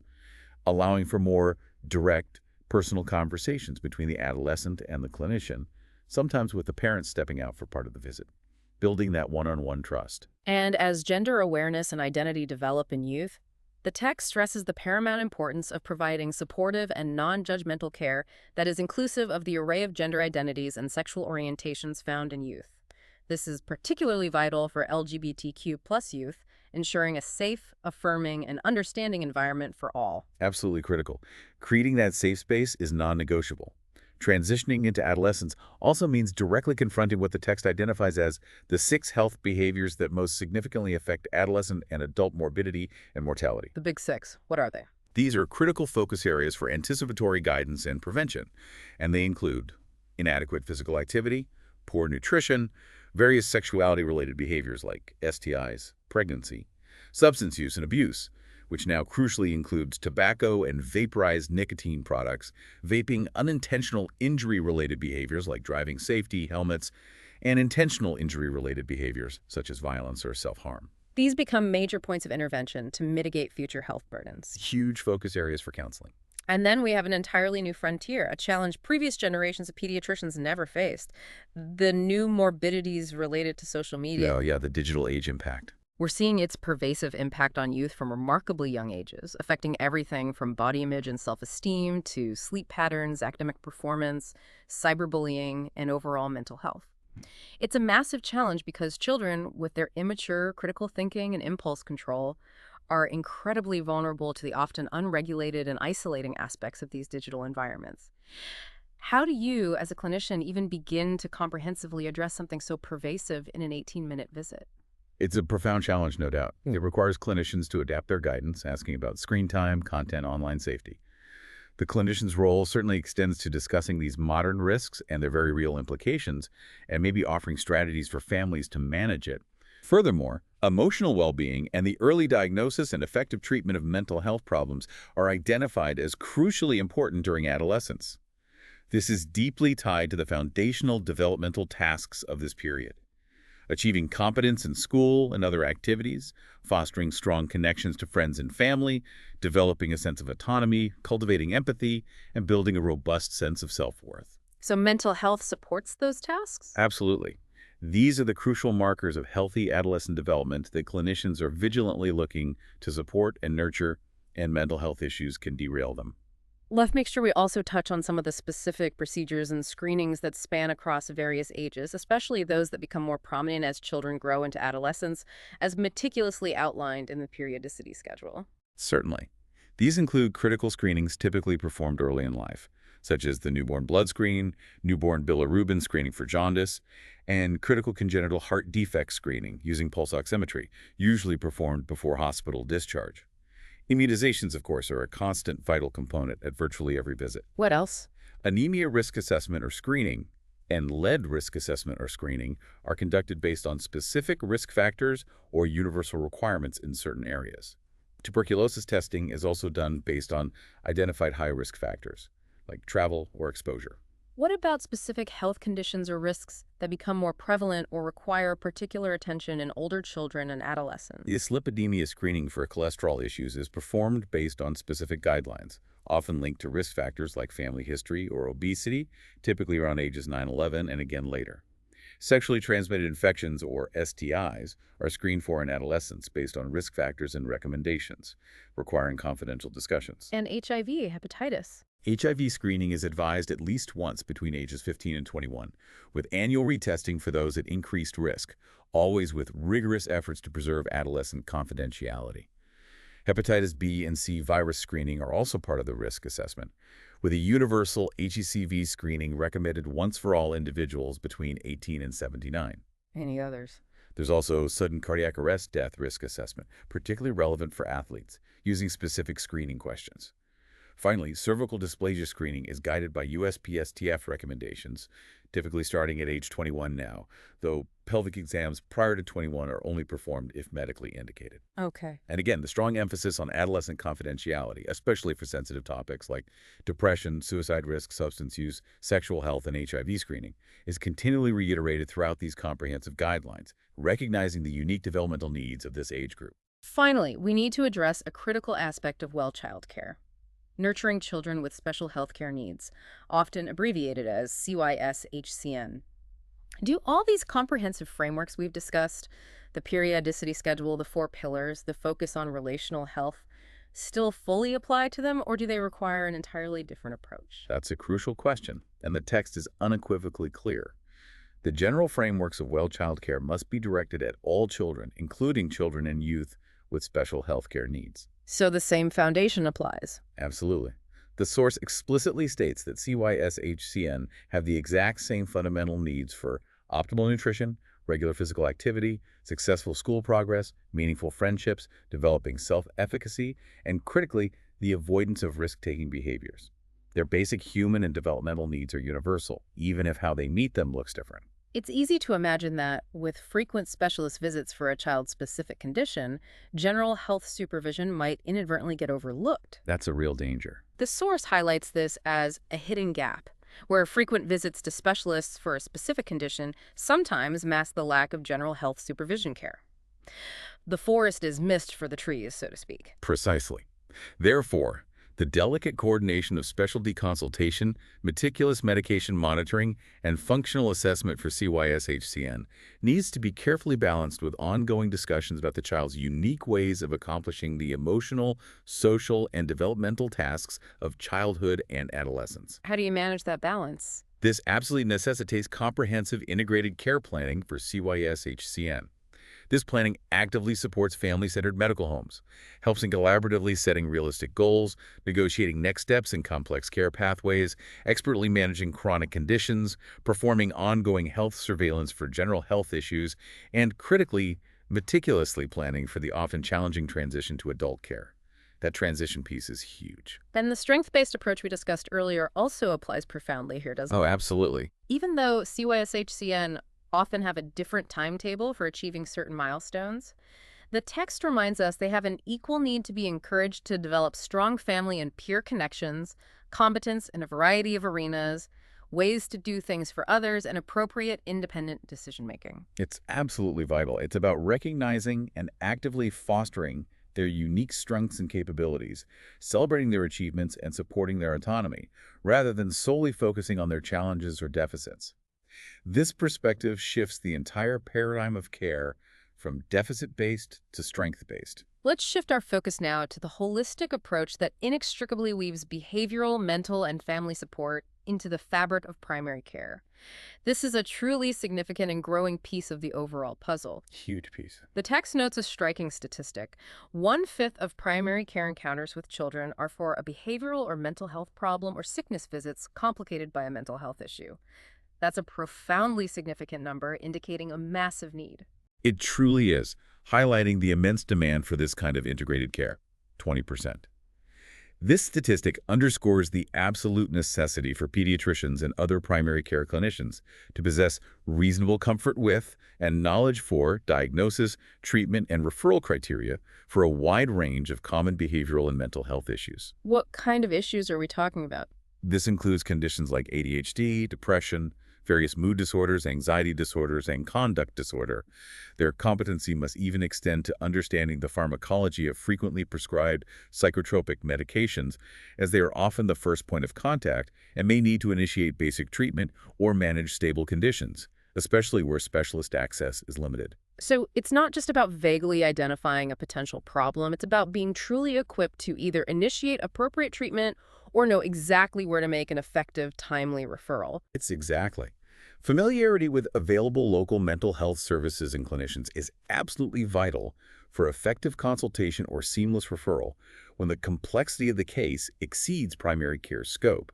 allowing for more direct, personal conversations between the adolescent and the clinician, sometimes with the parent stepping out for part of the visit, building that one-on-one trust. And as gender awareness and identity develop in youth, the text stresses the paramount importance of providing supportive and non-judgmental care that is inclusive of the array of gender identities and sexual orientations found in youth. This is particularly vital for LGBTQ+ youth, ensuring a safe, affirming, and understanding environment for all. Absolutely critical. Creating that safe space is non-negotiable. Transitioning into adolescence also means directly confronting what the text identifies as the 6 health behaviors that most significantly affect adolescent and adult morbidity and mortality. The big 6, what are they? These are critical focus areas for anticipatory guidance and prevention, and they include inadequate physical activity, poor nutrition, various sexuality-related behaviors like STIs, pregnancy, substance use and abuse, which now crucially includes tobacco and vaporized nicotine products, vaping, unintentional injury-related behaviors like driving safety, helmets, and intentional injury-related behaviors such as violence or self-harm. These become major points of intervention to mitigate future health burdens. Huge focus areas for counseling. And then we have an entirely new frontier, a challenge previous generations of pediatricians never faced: the new morbidities related to social media. Yeah, the digital age impact. We're seeing its pervasive impact on youth from remarkably young ages, affecting everything from body image and self-esteem to sleep patterns, academic performance, cyberbullying, and overall mental health. It's a massive challenge because children, with their immature critical thinking and impulse control, are incredibly vulnerable to the often unregulated and isolating aspects of these digital environments. How do you, as a clinician, even begin to comprehensively address something so pervasive in an 18-minute visit? It's a profound challenge, no doubt. It requires clinicians to adapt their guidance, asking about screen time, content, online safety. The clinician's role certainly extends to discussing these modern risks and their very real implications, and maybe offering strategies for families to manage it. Furthermore, emotional well-being and the early diagnosis and effective treatment of mental health problems are identified as crucially important during adolescence. This is deeply tied to the foundational developmental tasks of this period: achieving competence in school and other activities, fostering strong connections to friends and family, developing a sense of autonomy, cultivating empathy, and building a robust sense of self-worth. So mental health supports those tasks? Absolutely. These are the crucial markers of healthy adolescent development that clinicians are vigilantly looking to support and nurture, and mental health issues can derail them. Let's make sure we also touch on some of the specific procedures and screenings that span across various ages, especially those that become more prominent as children grow into adolescence, as meticulously outlined in the periodicity schedule. Certainly. These include critical screenings typically performed early in life, such as the newborn blood screen, newborn bilirubin screening for jaundice, and critical congenital heart defect screening using pulse oximetry, usually performed before hospital discharge. Immunizations, of course, are a constant vital component at virtually every visit. What else? Anemia risk assessment or screening and lead risk assessment or screening are conducted based on specific risk factors or universal requirements in certain areas. Tuberculosis testing is also done based on identified high-risk factors, like travel or exposure. What about specific health conditions or risks that become more prevalent or require particular attention in older children and adolescents? The dyslipidemia screening for cholesterol issues is performed based on specific guidelines, often linked to risk factors like family history or obesity, typically around ages 9-11 and again later. Sexually transmitted infections, or STIs, are screened for in adolescents based on risk factors and recommendations, requiring confidential discussions. And HIV, hepatitis. HIV screening is advised at least once between ages 15 and 21, with annual retesting for those at increased risk, always with rigorous efforts to preserve adolescent confidentiality. Hepatitis B and C virus screening are also part of the risk assessment, with a universal HECV screening recommended once for all individuals between 18 and 79. Any others? There's also sudden cardiac arrest death risk assessment, particularly relevant for athletes, using specific screening questions. Finally, cervical dysplasia screening is guided by USPSTF recommendations, typically starting at age 21 now, though pelvic exams prior to 21 are only performed if medically indicated. Okay. And again, the strong emphasis on adolescent confidentiality, especially for sensitive topics like depression, suicide risk, substance use, sexual health, and HIV screening, is continually reiterated throughout these comprehensive guidelines, recognizing the unique developmental needs of this age group. Finally, we need to address a critical aspect of well child care: nurturing children with special healthcare needs, often abbreviated as CYS-HCN. Do all these comprehensive frameworks we've discussed, the periodicity schedule, the 4 pillars, the focus on relational health, still fully apply to them, or do they require an entirely different approach? That's a crucial question, and the text is unequivocally clear. The general frameworks of well child care must be directed at all children, including children and youth with special healthcare needs. So the same foundation applies. Absolutely. The source explicitly states that CYS-HCN have the exact same fundamental needs for optimal nutrition, regular physical activity, successful school progress, meaningful friendships, developing self-efficacy, and critically, the avoidance of risk-taking behaviors. Their basic human and developmental needs are universal, even if how they meet them looks different. It's easy to imagine that, with frequent specialist visits for a child's specific condition, general health supervision might inadvertently get overlooked. That's a real danger. The source highlights this as a hidden gap, where frequent visits to specialists for a specific condition sometimes mask the lack of general health supervision care. The forest is missed for the trees, so to speak. Precisely. Therefore, the delicate coordination of specialty consultation, meticulous medication monitoring, and functional assessment for CYSHCN needs to be carefully balanced with ongoing discussions about the child's unique ways of accomplishing the emotional, social, and developmental tasks of childhood and adolescence. How do you manage that balance? This absolutely necessitates comprehensive integrated care planning for CYSHCN. This planning actively supports family-centered medical homes, helps in collaboratively setting realistic goals, negotiating next steps in complex care pathways, expertly managing chronic conditions, performing ongoing health surveillance for general health issues, and critically, meticulously planning for the often challenging transition to adult care. That transition piece is huge. And the strength-based approach we discussed earlier also applies profoundly here, doesn't Oh, it? absolutely. Even though CYSHCN often have a different timetable for achieving certain milestones, the text reminds us they have an equal need to be encouraged to develop strong family and peer connections, competence in a variety of arenas, ways to do things for others, and appropriate independent decision-making. It's absolutely vital. It's about recognizing and actively fostering their unique strengths and capabilities, celebrating their achievements and supporting their autonomy, rather than solely focusing on their challenges or deficits. This perspective shifts the entire paradigm of care from deficit-based to strength-based. Let's shift our focus now to the holistic approach that inextricably weaves behavioral, mental, and family support into the fabric of primary care. This is a truly significant and growing piece of the overall puzzle. Huge piece. The text notes a striking statistic. 1/5 of primary care encounters with children are for a behavioral or mental health problem or sickness visits complicated by a mental health issue. That's a profoundly significant number, indicating a massive need. It truly is, highlighting the immense demand for this kind of integrated care, 20%. This statistic underscores the absolute necessity for pediatricians and other primary care clinicians to possess reasonable comfort with and knowledge for diagnosis, treatment, and referral criteria for a wide range of common behavioral and mental health issues. What kind of issues are we talking about? This includes conditions like ADHD, depression, various mood disorders, anxiety disorders, and conduct disorder. Their competency must even extend to understanding the pharmacology of frequently prescribed psychotropic medications, as they are often the first point of contact and may need to initiate basic treatment or manage stable conditions, especially where specialist access is limited. So it's not just about vaguely identifying a potential problem. It's about being truly equipped to either initiate appropriate treatment or know exactly where to make an effective, timely referral. It's exactly. Familiarity with available local mental health services and clinicians is absolutely vital for effective consultation or seamless referral when the complexity of the case exceeds primary care scope.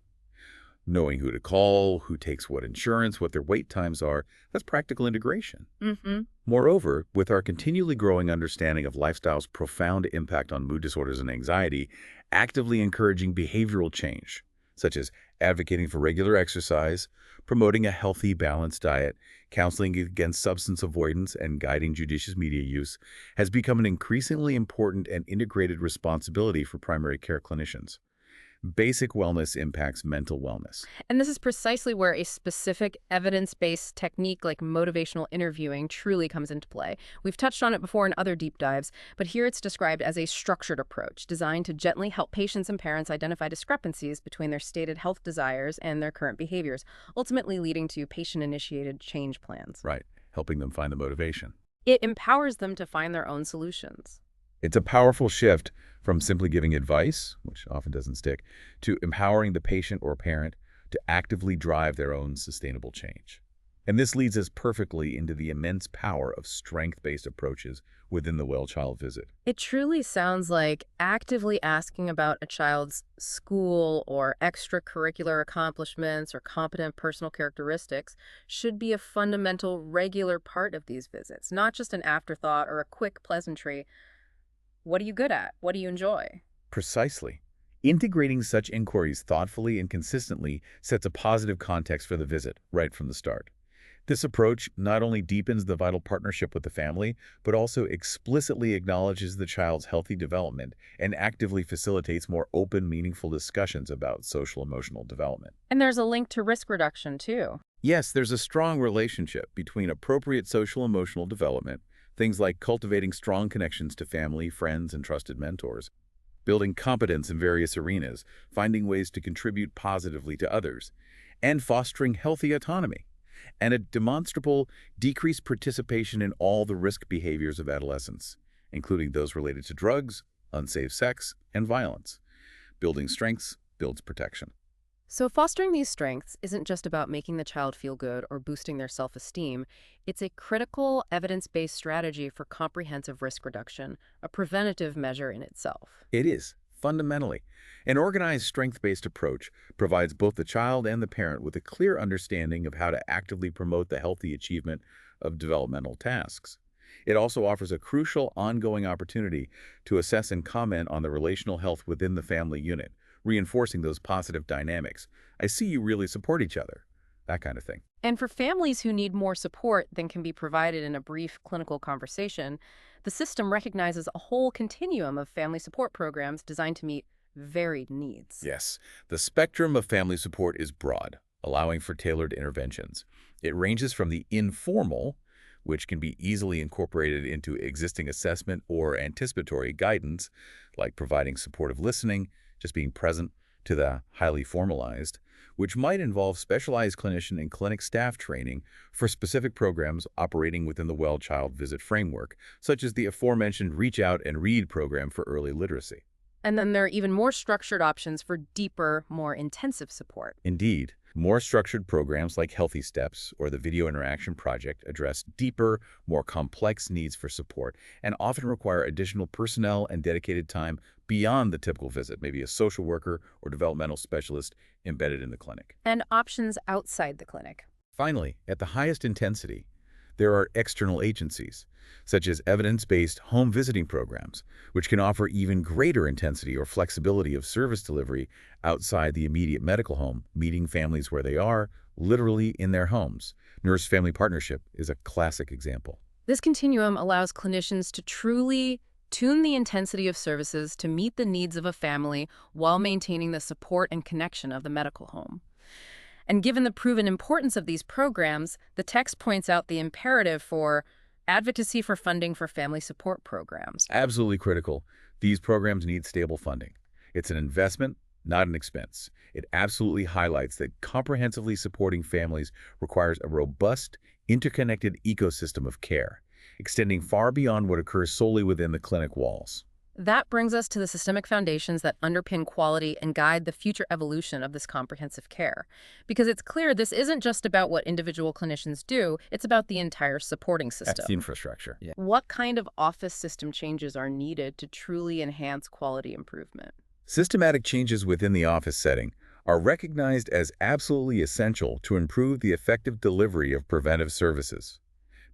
Knowing who to call, who takes what insurance, what their wait times are, that's practical integration. Mm-hmm. Moreover, with our continually growing understanding of lifestyle's profound impact on mood disorders and anxiety, actively encouraging behavioral change, such as advocating for regular exercise, promoting a healthy, balanced diet, counseling against substance avoidance, and guiding judicious media use, has become an increasingly important and integrated responsibility for primary care clinicians. Basic wellness impacts mental wellness. And this is precisely where a specific evidence-based technique like motivational interviewing truly comes into play. We've touched on it before in other deep dives, but here it's described as a structured approach designed to gently help patients and parents identify discrepancies between their stated health desires and their current behaviors, ultimately leading to patient-initiated change plans. Right, helping them find the motivation. It empowers them to find their own solutions. It's a powerful shift from simply giving advice, which often doesn't stick, to empowering the patient or parent to actively drive their own sustainable change. And this leads us perfectly into the immense power of strength-based approaches within the well-child visit. It truly sounds like actively asking about a child's school or extracurricular accomplishments or competent personal characteristics should be a fundamental, regular part of these visits, not just an afterthought or a quick pleasantry. What are you good at? What do you enjoy? Precisely. Integrating such inquiries thoughtfully and consistently sets a positive context for the visit right from the start. This approach not only deepens the vital partnership with the family, but also explicitly acknowledges the child's healthy development and actively facilitates more open, meaningful discussions about social-emotional development. And there's a link to risk reduction, too. Yes, there's a strong relationship between appropriate social-emotional development, things like cultivating strong connections to family, friends, and trusted mentors, building competence in various arenas, finding ways to contribute positively to others, and fostering healthy autonomy, and a demonstrable decreased participation in all the risk behaviors of adolescence, including those related to drugs, unsafe sex, and violence. Building strengths builds protection. So fostering these strengths isn't just about making the child feel good or boosting their self-esteem. It's a critical, evidence-based strategy for comprehensive risk reduction, a preventative measure in itself. It is, fundamentally. An organized strength-based approach provides both the child and the parent with a clear understanding of how to actively promote the healthy achievement of developmental tasks. It also offers a crucial, ongoing opportunity to assess and comment on the relational health within the family unit, reinforcing those positive dynamics. I see you really support each other. That kind of thing. And for families who need more support than can be provided in a brief clinical conversation, the system recognizes a whole continuum of family support programs designed to meet varied needs. Yes, the spectrum of family support is broad, allowing for tailored interventions. It ranges from the informal, which can be easily incorporated into existing assessment or anticipatory guidance, like providing supportive listening, just being present, to the highly formalized, which might involve specialized clinician and clinic staff training for specific programs operating within the well-child visit framework, such as the aforementioned Reach Out and Read program for early literacy. And then there are even more structured options for deeper, more intensive support. Indeed, more structured programs like Healthy Steps or the Video Interaction Project address deeper, more complex needs for support and often require additional personnel and dedicated time beyond the typical visit, maybe a social worker or developmental specialist embedded in the clinic. And options outside the clinic. Finally, at the highest intensity, there are external agencies, such as evidence-based home visiting programs, which can offer even greater intensity or flexibility of service delivery outside the immediate medical home, meeting families where they are, literally in their homes. Nurse-family partnership is a classic example. This continuum allows clinicians to truly tune the intensity of services to meet the needs of a family while maintaining the support and connection of the medical home. And given the proven importance of these programs, the text points out the imperative for advocacy for funding for family support programs. Absolutely critical. These programs need stable funding. It's an investment, not an expense. It absolutely highlights that comprehensively supporting families requires a robust, interconnected ecosystem of care, extending far beyond what occurs solely within the clinic walls. That brings us to the systemic foundations that underpin quality and guide the future evolution of this comprehensive care. Because it's clear this isn't just about what individual clinicians do, it's about the entire supporting system. That's the infrastructure. Yeah. What kind of office system changes are needed to truly enhance quality improvement? Systematic changes within the office setting are recognized as absolutely essential to improve the effective delivery of preventive services,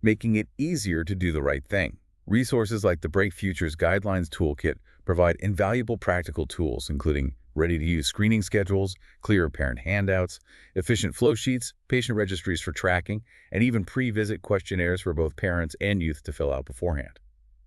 making it easier to do the right thing. Resources like the Break Futures Guidelines Toolkit provide invaluable practical tools, including ready-to-use screening schedules, clear parent handouts, efficient flow sheets, patient registries for tracking, and even pre-visit questionnaires for both parents and youth to fill out beforehand.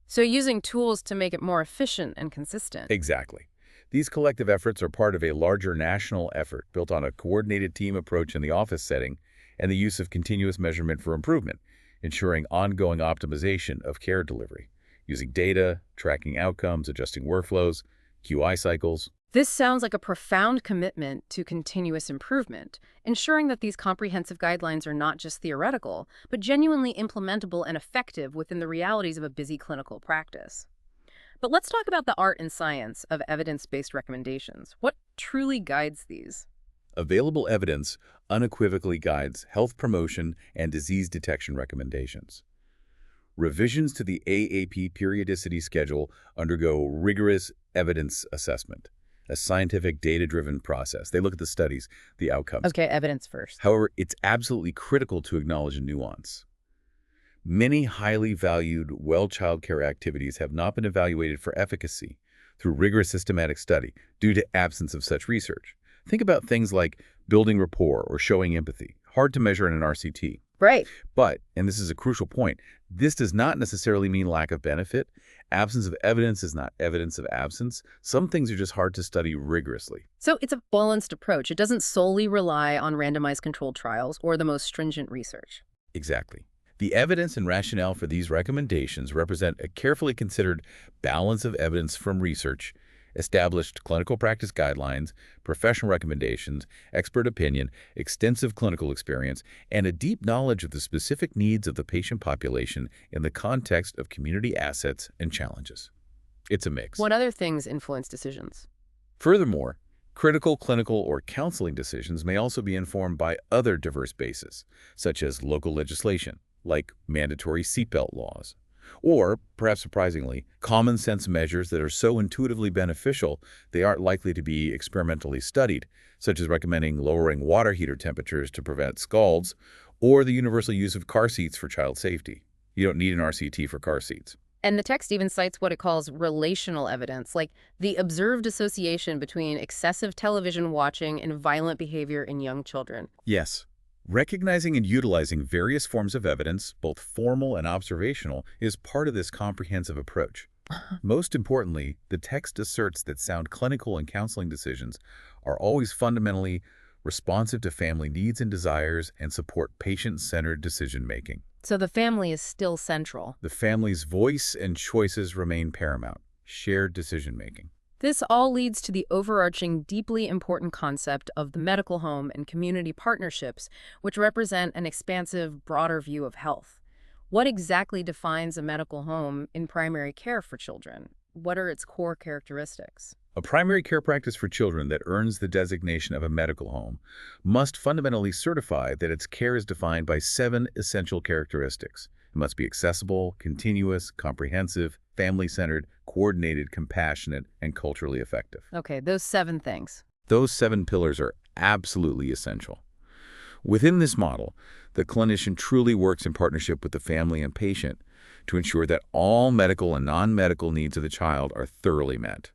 So using tools to make it more efficient and consistent. Exactly. These collective efforts are part of a larger national effort built on a coordinated team approach in the office setting and the use of continuous measurement for improvement, ensuring ongoing optimization of care delivery, using data, tracking outcomes, adjusting workflows, QI cycles. This sounds like a profound commitment to continuous improvement, ensuring that these comprehensive guidelines are not just theoretical, but genuinely implementable and effective within the realities of a busy clinical practice. But let's talk about the art and science of evidence-based recommendations. What truly guides these? Available evidence unequivocally guides health promotion and disease detection recommendations. Revisions to the AAP periodicity schedule undergo rigorous evidence assessment, a scientific data-driven process. They look at the studies, the outcomes. Okay, evidence first. However, it's absolutely critical to acknowledge a nuance. Many highly valued well child care activities have not been evaluated for efficacy through rigorous systematic study due to absence of such research. Think about things like building rapport or showing empathy, hard to measure in an RCT. Right. But, and this is a crucial point, this does not necessarily mean lack of benefit. Absence of evidence is not evidence of absence. Some things are just hard to study rigorously. So it's a balanced approach. It doesn't solely rely on randomized controlled trials or the most stringent research. Exactly. The evidence and rationale for these recommendations represent a carefully considered balance of evidence from research, established clinical practice guidelines, professional recommendations, expert opinion, extensive clinical experience, and a deep knowledge of the specific needs of the patient population in the context of community assets and challenges. It's a mix. What other things influence decisions? Furthermore, critical clinical or counseling decisions may also be informed by other diverse bases, such as local legislation, like mandatory seatbelt laws, or, perhaps surprisingly, common sense measures that are so intuitively beneficial they aren't likely to be experimentally studied, such as recommending lowering water heater temperatures to prevent scalds, or the universal use of car seats for child safety. You don't need an RCT for car seats. And the text even cites what it calls relational evidence, like the observed association between excessive television watching and violent behavior in young children. Yes. Recognizing and utilizing various forms of evidence, both formal and observational, is part of this comprehensive approach. Most importantly, the text asserts that sound clinical and counseling decisions are always fundamentally responsive to family needs and desires and support patient-centered decision-making. So the family is still central. The family's voice and choices remain paramount, shared decision-making. This all leads to the overarching, deeply important concept of the medical home and community partnerships, which represent an expansive, broader view of health. What exactly defines a medical home in primary care for children? What are its core characteristics? A primary care practice for children that earns the designation of a medical home must fundamentally certify that its care is defined by 7 essential characteristics. It must be accessible, continuous, comprehensive, family-centered, coordinated, compassionate, and culturally effective. Okay, those 7 things. Those 7 pillars are absolutely essential. Within this model, the clinician truly works in partnership with the family and patient to ensure that all medical and non-medical needs of the child are thoroughly met.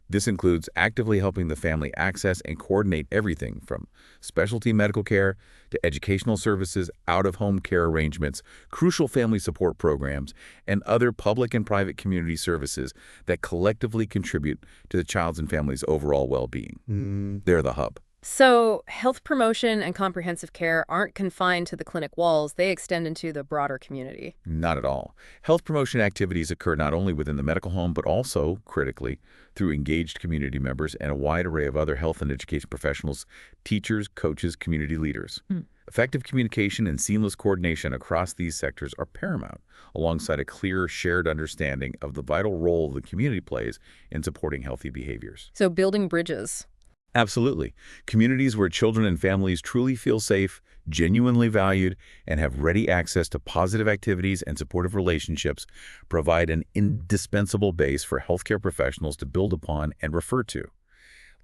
This includes actively helping the family access and coordinate everything from specialty medical care to educational services, out-of-home care arrangements, crucial family support programs, and other public and private community services that collectively contribute to the child's and family's overall well-being. They're the hub. So health promotion and comprehensive care aren't confined to the clinic walls. They extend into the broader community. Not at all. Health promotion activities occur not only within the medical home, but also, critically, through engaged community members and a wide array of other health and education professionals, teachers, coaches, community leaders. Effective communication and seamless coordination across these sectors are paramount, alongside a clear, shared understanding of the vital role the community plays in supporting healthy behaviors. So building bridges. Absolutely. Communities where children and families truly feel safe, genuinely valued, and have ready access to positive activities and supportive relationships provide an indispensable base for healthcare professionals to build upon and refer to.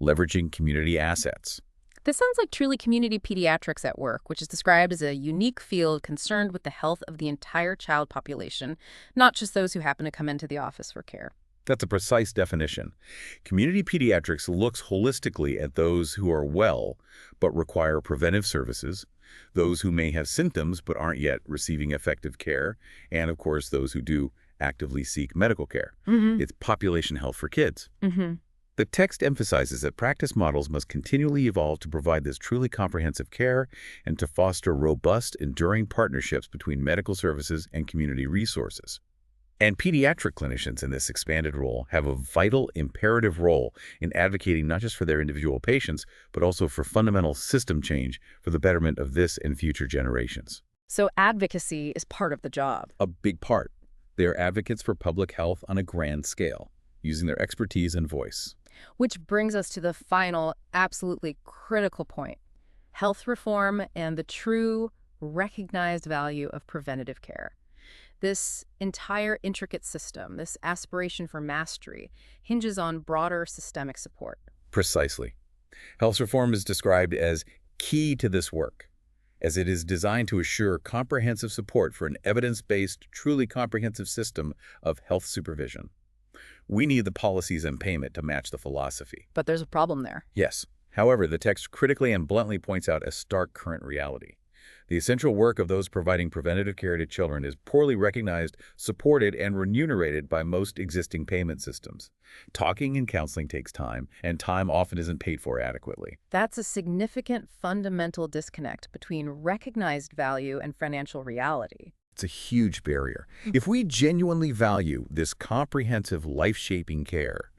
Leveraging community assets. This sounds like truly community pediatrics at work, which is described as a unique field concerned with the health of the entire child population, not just those who happen to come into the office for care. That's a precise definition. Community pediatrics looks holistically at those who are well but require preventive services, those who may have symptoms but aren't yet receiving effective care, and, of course, those who do actively seek medical care. It's population health for kids. The text emphasizes that practice models must continually evolve to provide this truly comprehensive care and to foster robust, enduring partnerships between medical services and community resources. And pediatric clinicians in this expanded role have a vital, imperative role in advocating not just for their individual patients, but also for fundamental system change for the betterment of this and future generations. So advocacy is part of the job. A big part. They are advocates for public health on a grand scale, using their expertise and voice. Which brings us to the final, absolutely critical point: health reform and the true, recognized value of preventative care. This entire intricate system, this aspiration for mastery, hinges on broader systemic support. Precisely. Health reform is described as key to this work, as it is designed to assure comprehensive support for an evidence-based, truly comprehensive system of health supervision. We need the policies and payment to match the philosophy. But there's a problem there. Yes. However, the text critically and bluntly points out a stark current reality. The essential work of those providing preventative care to children is poorly recognized, supported, and remunerated by most existing payment systems. Talking and counseling takes time, and time often isn't paid for adequately. That's a significant fundamental disconnect between recognized value and financial reality. It's a huge barrier. If we genuinely value this comprehensive, life-shaping care,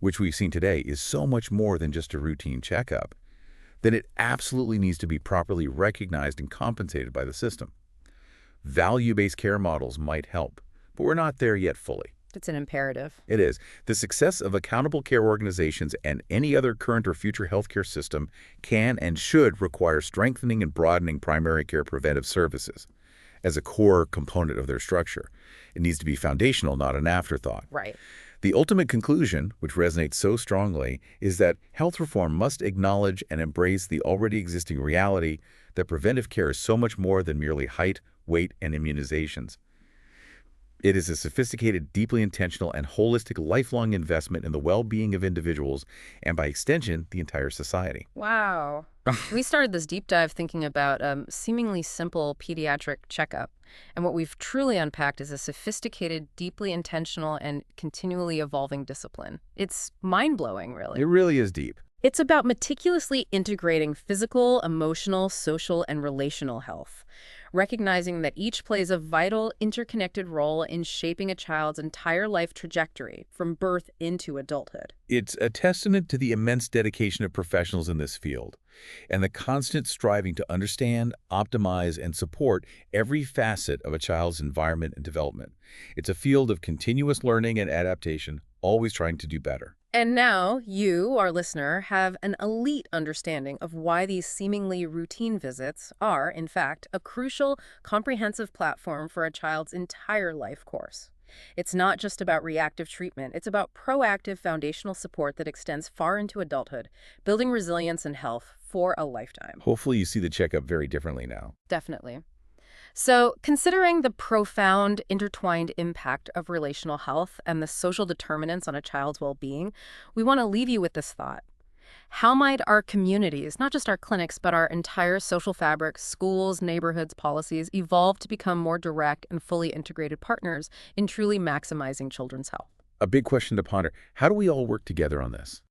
which we've seen today is so much more than just a routine checkup, then it absolutely needs to be properly recognized and compensated by the system. Value-based care models might help, but we're not there yet fully. It's an imperative. It is. The success of accountable care organizations and any other current or future healthcare system can and should require strengthening and broadening primary care preventive services as a core component of their structure. It needs to be foundational, not an afterthought. Right. The ultimate conclusion, which resonates so strongly, is that health reform must acknowledge and embrace the already existing reality that preventive care is so much more than merely height, weight, and immunizations. It is a sophisticated, deeply intentional, and holistic lifelong investment in the well-being of individuals and, by extension, the entire society. Wow. We started this deep dive thinking about a seemingly simple pediatric checkup. And what we've truly unpacked is a sophisticated, deeply intentional, and continually evolving discipline. It's mind-blowing, really. It really is deep. It's about meticulously integrating physical, emotional, social, and relational health, recognizing that each plays a vital, interconnected role in shaping a child's entire life trajectory from birth into adulthood. It's a testament to the immense dedication of professionals in this field and the constant striving to understand, optimize, and support every facet of a child's environment and development. It's a field of continuous learning and adaptation, always trying to do better. And now you, our listener, have an elite understanding of why these seemingly routine visits are, in fact, a crucial, comprehensive platform for a child's entire life course. It's not just about reactive treatment. It's about proactive foundational support that extends far into adulthood, building resilience and health for a lifetime. Hopefully you see the checkup very differently now. Definitely. So, considering the profound, intertwined impact of relational health and the social determinants on a child's well-being, we want to leave you with this thought. How might our communities, not just our clinics, but our entire social fabric, schools, neighborhoods, policies, evolve to become more direct and fully integrated partners in truly maximizing children's health? A big question to ponder. How do we all work together on this?